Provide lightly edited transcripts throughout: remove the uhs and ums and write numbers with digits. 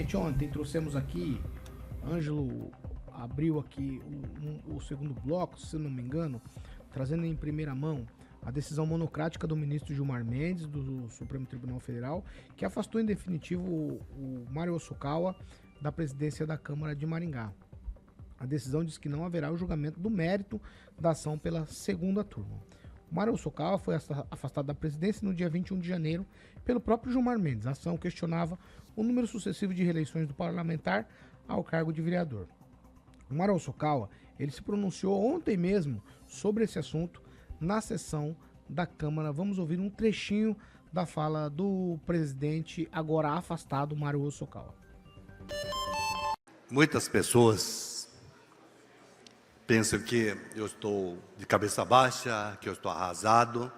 gente ontem trouxemos aqui, Ângelo abriu aqui o segundo bloco, se não me engano, trazendo em primeira mão a decisão monocrática do ministro Gilmar Mendes, do Supremo Tribunal Federal, que afastou em definitivo o Mário Hosokawa da presidência da Câmara de Maringá. A decisão diz que não haverá o julgamento do mérito da ação pela segunda turma. O Mário Hosokawa foi afastado da presidência no dia 21 de janeiro pelo próprio Gilmar Mendes. A ação questionava o número sucessivo de reeleições do parlamentar ao cargo de vereador. O Mário Hosokawa, ele se pronunciou ontem mesmo sobre esse assunto na sessão da Câmara. Vamos ouvir um trechinho da fala do presidente agora afastado, Mário Hosokawa. Muitas pessoas pensam que eu estou de cabeça baixa, que eu estou arrasado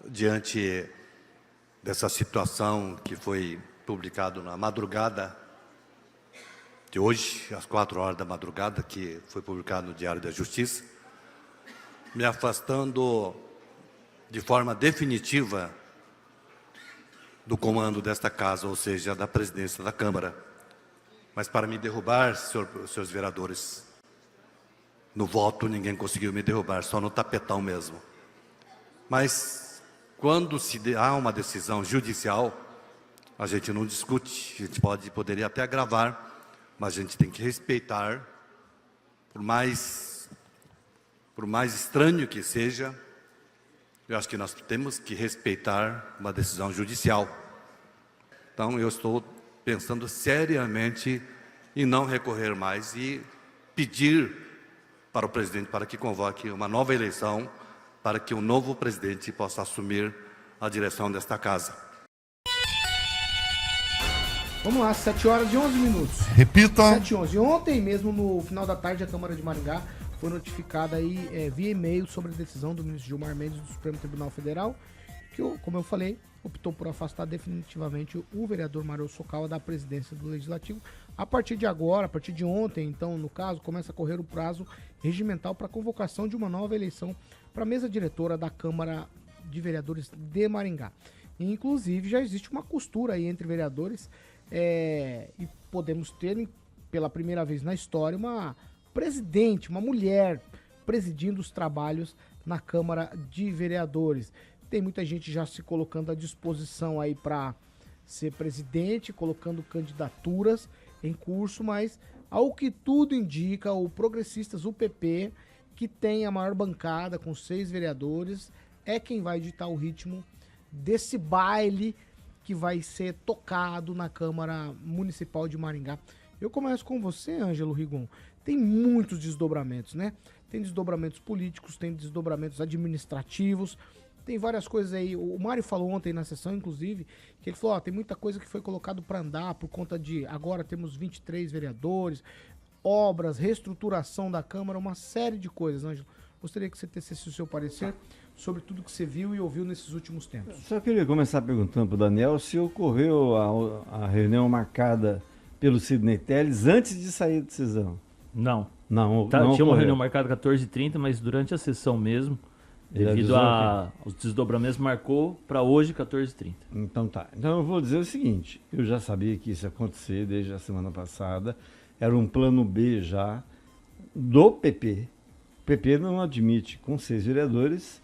diante dessa situação que foi publicado na madrugada de hoje, às 4 horas da madrugada, que foi publicado no Diário da Justiça, me afastando de forma definitiva do comando desta casa, ou seja, da presidência da Câmara. Mas para me derrubar, senhores vereadores, no voto ninguém conseguiu me derrubar, só no tapetão mesmo. Mas quando há uma decisão judicial, a gente não discute, a gente poderia até agravar, mas a gente tem que respeitar, por mais estranho que seja, eu acho que nós temos que respeitar uma decisão judicial. Então eu estou pensando seriamente em não recorrer mais e pedir para o presidente para que convoque uma nova eleição, para que um novo presidente possa assumir a direção desta casa. Vamos lá, 7 horas e 11 minutos. Repita. 7 e 11. Ontem mesmo, no final da tarde, a Câmara de Maringá foi notificada aí, via e-mail sobre a decisão do ministro Gilmar Mendes do Supremo Tribunal Federal, que, como eu falei, optou por afastar definitivamente o vereador Mário Hosokawa da presidência do Legislativo. A partir de agora, a partir de ontem, então, no caso, começa a correr o prazo regimental para a convocação de uma nova eleição para a mesa diretora da Câmara de Vereadores de Maringá. E, inclusive, já existe uma costura aí entre vereadores e podemos ter, pela primeira vez na história, uma presidente, uma mulher presidindo os trabalhos na Câmara de Vereadores. Tem muita gente já se colocando à disposição aí para ser presidente, colocando candidaturas em curso, mas ao que tudo indica, o Progressistas, o PP, que tem a maior bancada com 6 vereadores, é quem vai ditar o ritmo desse baile que vai ser tocado na Câmara Municipal de Maringá. Eu começo com você, Ângelo Rigon. Tem muitos desdobramentos, né? Tem desdobramentos políticos, tem desdobramentos administrativos, tem várias coisas aí. O Mário falou ontem na sessão, inclusive, que ele falou, tem muita coisa que foi colocado para andar por conta de agora temos 23 vereadores, obras, reestruturação da Câmara, uma série de coisas, Ângelo. Gostaria que você tecesse o seu parecer sobre tudo que você viu e ouviu nesses últimos tempos. Só queria começar perguntando para o Daniel se ocorreu a reunião marcada pelo Sidney Telles antes de sair a decisão. Não. Não Tinha uma reunião marcada 14h30, mas durante a sessão mesmo, devido aos desdobramentos, marcou para hoje 14h30. Então tá. Então eu vou dizer o seguinte, eu já sabia que isso ia acontecer desde a semana passada, era um plano B já do PP. O PP não admite, com 6 vereadores,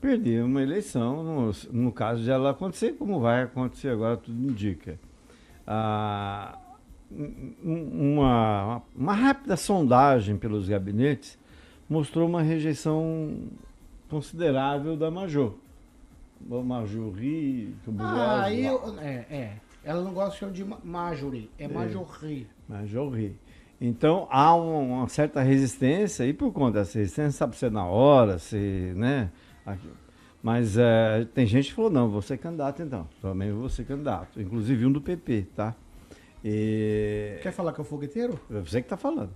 perder uma eleição, no caso de ela acontecer, como vai acontecer agora, tudo indica. Uma rápida sondagem pelos gabinetes mostrou uma rejeição considerável da Major. O Marjorie... Ela não gosta de chamar de Marjorie, é Marjorie. Marjorie. Então, há uma certa resistência, e por conta dessa resistência, sabe se é na hora, se, né? Mas tem gente que falou, não, vou ser candidato então, também vou ser candidato, inclusive um do PP, tá? Quer falar que é o fogueteiro? Você que tá falando.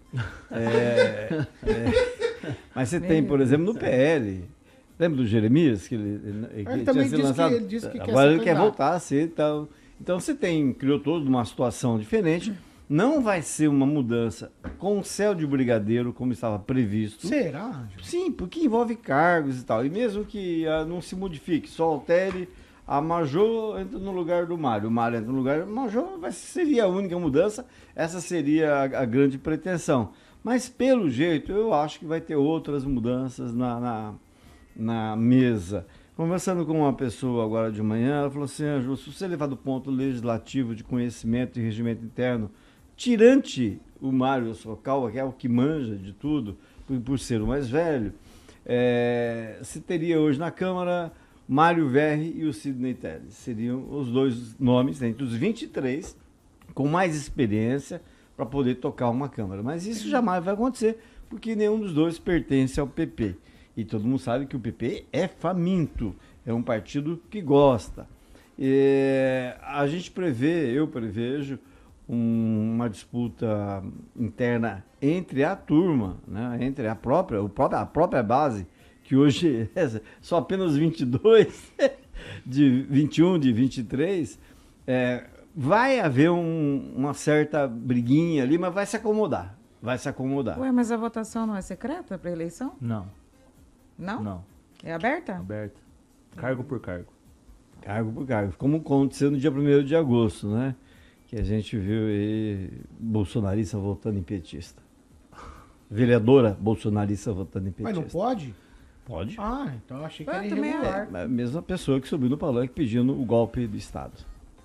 Mas você tem, por exemplo, no PL, lembra do Jeremias? Que ele também tinha sido lançado? Ele disse que quer agora ser ele quer voltar a ser e tal. Então você criou toda uma situação diferente. Não vai ser uma mudança com o céu de brigadeiro, como estava previsto. Será, Ângelo? Sim, porque envolve cargos e tal. E mesmo que não se modifique, só altere A Majô entra no lugar do Mário, o Mário entra no lugar do Majô, seria a única mudança, essa seria a grande pretensão. Mas, pelo jeito, eu acho que vai ter outras mudanças na mesa. Conversando com uma pessoa agora de manhã, ela falou assim, Ângelo, se você levar do ponto legislativo de conhecimento e regimento interno, tirante o Mário Socal, que é o que manja de tudo, por ser o mais velho, se teria hoje na Câmara Mário Verri e o Sidney Telles. Seriam os dois nomes, entre os 23, com mais experiência para poder tocar uma Câmara. Mas isso jamais vai acontecer, porque nenhum dos dois pertence ao PP. E todo mundo sabe que o PP é faminto, é um partido que gosta. A gente eu prevejo uma disputa interna entre a turma, né, entre a própria base, que hoje é só apenas 22, de 21, de 23, vai haver uma certa briguinha ali, mas vai se acomodar. Ué, mas a votação não é secreta para eleição? Não. Não? Não. É aberta? Aberta. Cargo por cargo. Cargo por cargo. Como aconteceu no dia 1º de agosto, né? Que a gente viu aí bolsonarista votando em petista. Vereadora bolsonarista votando em petista. Mas não pode? Pode. Ah, então eu achei que Eu era também irregular. É a mesma pessoa que subiu no palanque pedindo o golpe do Estado.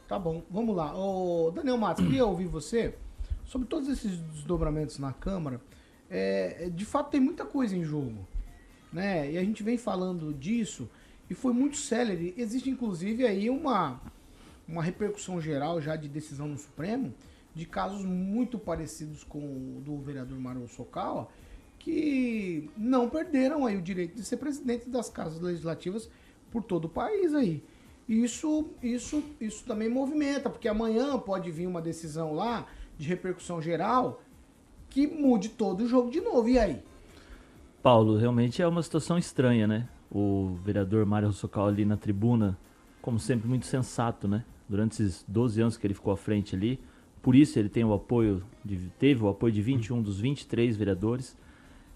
Tá bom, vamos lá. Ô, Daniel Matos, queria ouvir você sobre todos esses desdobramentos na Câmara. De fato, tem muita coisa em jogo, né? E a gente vem falando disso e foi muito célere. Existe, inclusive, aí uma repercussão geral já de decisão no Supremo de casos muito parecidos com o do vereador Mário Socal, que não perderam aí o direito de ser presidente das casas legislativas por todo o país aí. Isso também movimenta, porque amanhã pode vir uma decisão lá de repercussão geral que mude todo o jogo de novo. E aí? Paulo, realmente é uma situação estranha, né? O vereador Mário Socal ali na tribuna, como sempre, muito sensato, né? Durante esses 12 anos que ele ficou à frente ali, por isso ele teve o apoio de 21 dos 23 vereadores,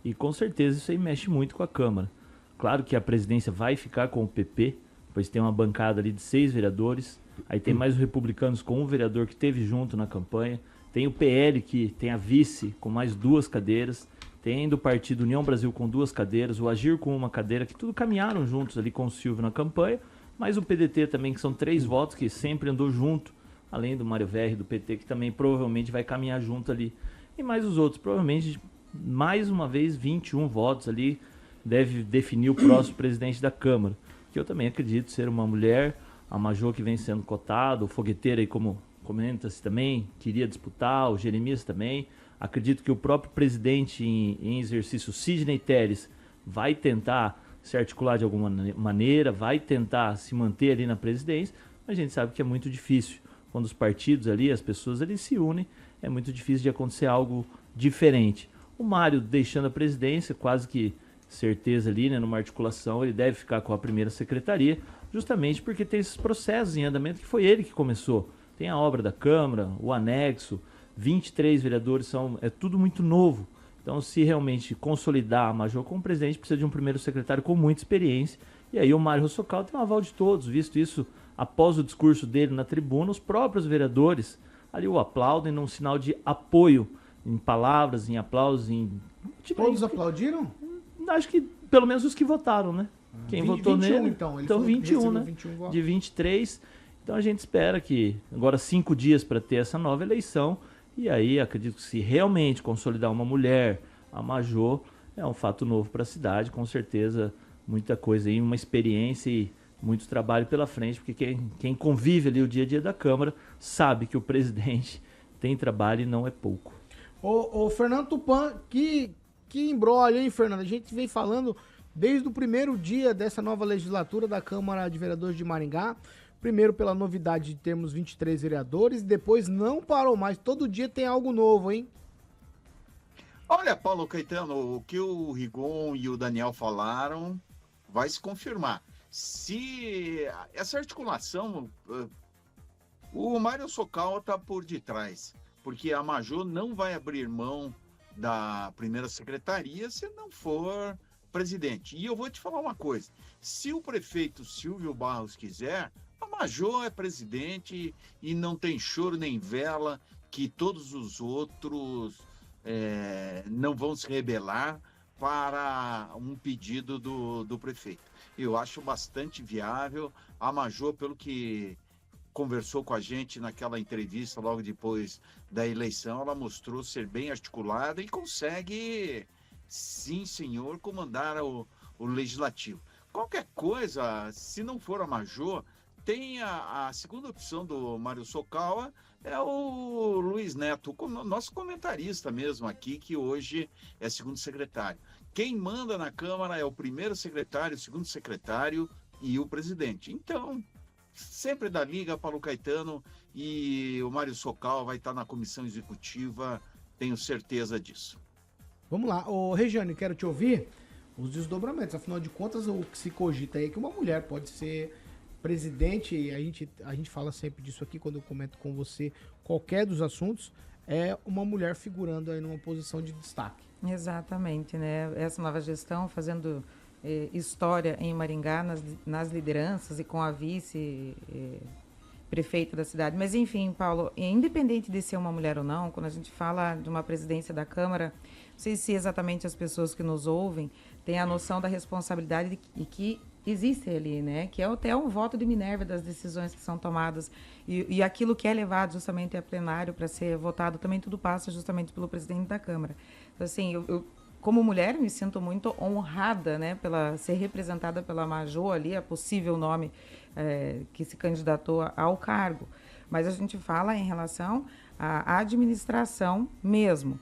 e com certeza isso aí mexe muito com a Câmara. Claro que a presidência vai ficar com o PP, pois tem uma bancada ali de 6 vereadores, aí tem mais os republicanos com um vereador que teve junto na campanha, tem o PL que tem a vice com mais 2 cadeiras, tem do partido União Brasil com 2 cadeiras, o Agir com 1 cadeira, que tudo caminharam juntos ali com o Silvio na campanha, mas o PDT também, que são 3 votos, que sempre andou junto, além do Mário Verri do PT, que também provavelmente vai caminhar junto ali. E mais os outros, provavelmente, mais uma vez, 21 votos ali, deve definir o próximo presidente da Câmara, que eu também acredito ser uma mulher, a Majô que vem sendo cotada, o Fogueteiro aí, como comenta-se também, queria disputar, o Jeremias também. Acredito que o próprio presidente em exercício, Sidney Telles, vai tentar se articular de alguma maneira, vai tentar se manter ali na presidência, mas a gente sabe que é muito difícil. Quando os partidos ali, as pessoas ali se unem, é muito difícil de acontecer algo diferente. O Mário deixando a presidência, quase que certeza ali, né, numa articulação, ele deve ficar com a primeira secretaria, justamente porque tem esses processos em andamento que foi ele que começou. Tem a obra da Câmara, o anexo, 23 vereadores, é tudo muito novo. Então, se realmente consolidar a Majô como presidente, precisa de um primeiro secretário com muita experiência. E aí o Mário Socal tem um aval de todos, visto isso, após o discurso dele na tribuna, os próprios vereadores ali o aplaudem num sinal de apoio, em palavras, em aplausos, Todos aplaudiram? Acho que pelo menos os que votaram, né? Quem votou 21, nele. então. Ele Então falou que 21, né? recebeu 21 votos. De 23. Então a gente espera que agora 5 dias para ter essa nova eleição. E aí acredito que se realmente consolidar uma mulher, a Majô, é um fato novo para a cidade. Com certeza muita coisa aí, uma experiência e muito trabalho pela frente. Porque quem convive ali o dia a dia da Câmara sabe que o presidente tem trabalho e não é pouco. Ô Fernando Tupan, que imbróglio, hein, Fernando? A gente vem falando desde o primeiro dia dessa nova legislatura da Câmara de Vereadores de Maringá. Primeiro pela novidade de termos 23 vereadores, depois não parou mais. Todo dia tem algo novo, hein? Olha, Paulo Caetano, o que o Rigon e o Daniel falaram vai se confirmar. Se essa articulação, o Mário Socal está por detrás, porque a Majô não vai abrir mão da primeira secretaria se não for presidente. E eu vou te falar uma coisa, se o prefeito Silvio Barros quiser, A Major é presidente e não tem choro nem vela que todos os outros não vão se rebelar para um pedido do prefeito. Eu acho bastante viável. A Major, pelo que conversou com a gente naquela entrevista logo depois da eleição, ela mostrou ser bem articulada e consegue, sim, senhor, comandar o legislativo. Qualquer coisa, se não for a Major, tem a segunda opção do Mário Socal, é o Luiz Neto, nosso comentarista mesmo aqui, que hoje é segundo secretário. Quem manda na Câmara é o primeiro secretário, o segundo secretário e o presidente. Então, sempre da Liga, Paulo Caetano, e o Mário Socal vai estar na comissão executiva, tenho certeza disso. Vamos lá. Ô, Regiane, quero te ouvir os desdobramentos. Afinal de contas, o que se cogita aí é que uma mulher pode ser presidente, e a gente fala sempre disso aqui quando eu comento com você qualquer dos assuntos, é uma mulher figurando aí numa posição de destaque. Exatamente, né? Essa nova gestão fazendo história em Maringá, nas lideranças e com a vice prefeita da cidade. Mas, enfim, Paulo, independente de ser uma mulher ou não, quando a gente fala de uma presidência da Câmara, não sei se exatamente as pessoas que nos ouvem têm a noção da responsabilidade que existe ali, né? Que é até um voto de Minerva das decisões que são tomadas e aquilo que é levado justamente a plenário para ser votado, também tudo passa justamente pelo presidente da Câmara. Então, assim, eu como mulher me sinto muito honrada, né, pela ser representada pela Major ali, a possível nome que se candidatou ao cargo. Mas a gente fala em relação à administração mesmo.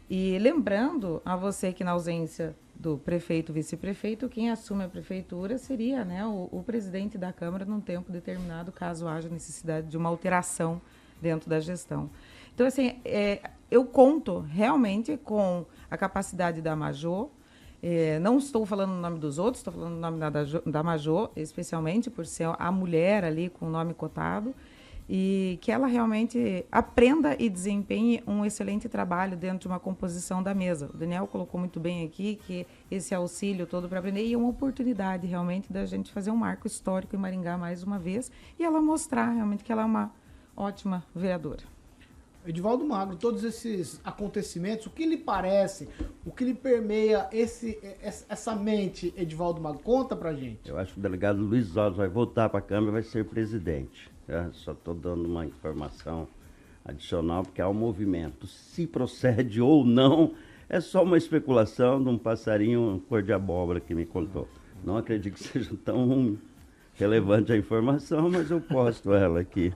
E lembrando a você que na ausência do prefeito, vice-prefeito, quem assume a prefeitura seria, né, o presidente da Câmara num tempo determinado, caso haja necessidade de uma alteração dentro da gestão. Então, assim, eu conto realmente com a capacidade da Major. Não estou falando no nome dos outros, estou falando no nome da Major, especialmente por ser a mulher ali com o nome cotado, e que ela realmente aprenda e desempenhe um excelente trabalho dentro de uma composição da mesa. O Daniel colocou muito bem aqui que esse auxílio todo para aprender e é uma oportunidade realmente da gente fazer um marco histórico em Maringá mais uma vez e ela mostrar realmente que ela é uma ótima vereadora. Edivaldo Magro, todos esses acontecimentos, o que lhe parece, o que lhe permeia essa mente, Edivaldo Magro? Conta pra gente. Eu acho que o delegado Luiz Alves vai voltar para a Câmara e vai ser presidente. Só estou dando uma informação adicional, porque há um movimento. Se procede ou não, é só uma especulação de um passarinho cor de abóbora que me contou. Não acredito que seja tão relevante a informação, mas eu posto ela aqui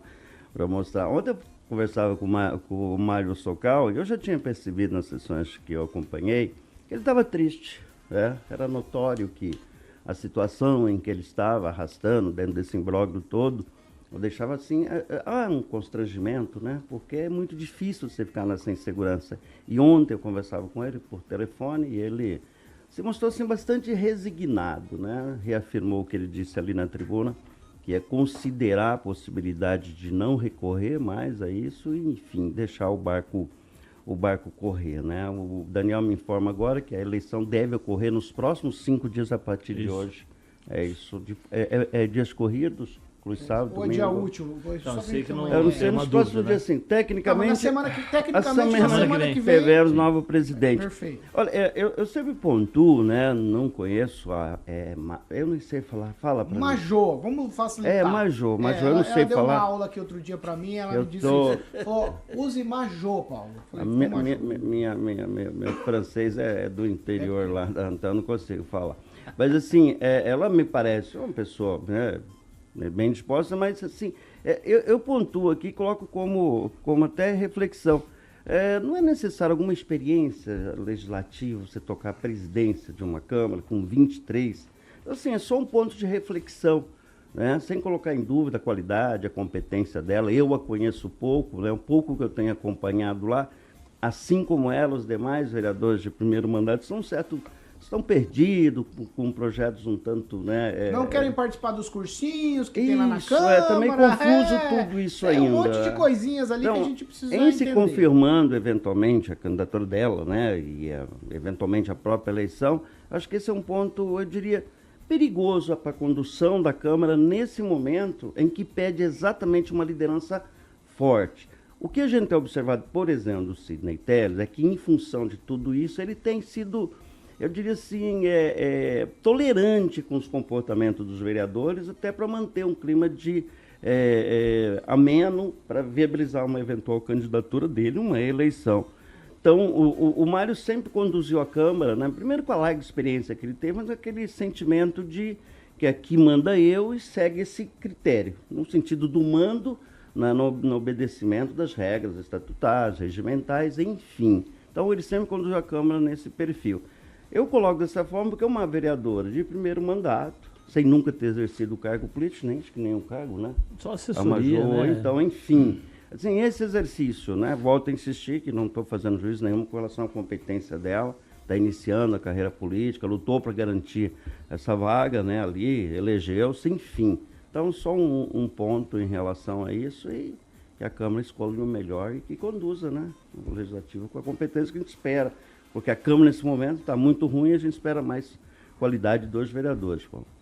para mostrar. Ontem eu conversava com o Mário Socal e eu já tinha percebido nas sessões que eu acompanhei que ele estava triste. Era notório que a situação em que ele estava arrastando dentro desse imbróglio todo o deixava assim, um constrangimento, né? Porque é muito difícil você ficar nessa insegurança. E ontem eu conversava com ele por telefone e ele se mostrou assim bastante resignado, né? Reafirmou o que ele disse ali na tribuna, que é considerar a possibilidade de não recorrer mais a isso e, enfim, deixar o barco correr, né? O Daniel me informa agora que a eleição deve ocorrer nos próximos 5 dias a partir de hoje. É isso. É dias corridos? Cruz, sábado, ou é dia útil? Não, sei que não, eu não sei, nos próximos dias, assim, tecnicamente, tecnicamente, na semana que vem, tivemos novo presidente. Perfeito. Olha, eu sempre pontuo, né, não conheço eu não sei falar, fala pra Major, vamos facilitar. Major, eu não sei ela deu falar. uma aula aqui outro dia pra mim, ela me disse isso. Use Major, Paulo. Falei, Meu francês é do interior lá, então eu não consigo falar. Mas assim, ela me parece uma pessoa, né, bem disposta, mas assim, eu pontuo aqui, coloco como até reflexão. Não é necessário alguma experiência legislativa, você tocar a presidência de uma Câmara com 23. Assim, é só um ponto de reflexão, né? Sem colocar em dúvida a qualidade, a competência dela. Eu a conheço pouco, né? Um pouco que eu tenho acompanhado lá, assim como ela, os demais vereadores de primeiro mandato, estão perdidos com projetos um tanto, né? Não querem participar dos cursinhos que tem lá na Câmara. Também confuso tudo isso ainda. Um monte de coisinhas ali que a gente precisa entender. Se confirmando eventualmente a candidatura dela, né? E eventualmente a própria eleição, acho que esse é um ponto, eu diria, perigoso para a condução da Câmara nesse momento em que pede exatamente uma liderança forte. O que a gente tem observado, por exemplo, do Sidney Telles, é que em função de tudo isso, ele tem sido, eu diria assim, tolerante com os comportamentos dos vereadores, até para manter um clima de ameno para viabilizar uma eventual candidatura dele, uma eleição. Então, o Mário sempre conduziu a Câmara, né, primeiro com a larga experiência que ele teve, mas aquele sentimento de que aqui manda eu e segue esse critério, no sentido do mando, né, no obedecimento das regras estatutárias, regimentais, enfim. Então, ele sempre conduziu a Câmara nesse perfil. Eu coloco dessa forma porque é uma vereadora de primeiro mandato, sem nunca ter exercido o cargo político, nem acho que nenhum cargo, né? Só assessoria, major, né? então, enfim. Assim, esse exercício, né? Volto a insistir que não estou fazendo juízo nenhum com relação à competência dela, está iniciando a carreira política, lutou para garantir essa vaga, né? Ali, elegeu-se, enfim. Então, só um ponto em relação a isso e que a Câmara escolha o melhor e que conduza, né? O Legislativo com a competência que a gente espera. Porque a Câmara, nesse momento, está muito ruim e a gente espera mais qualidade dos vereadores, Paulo.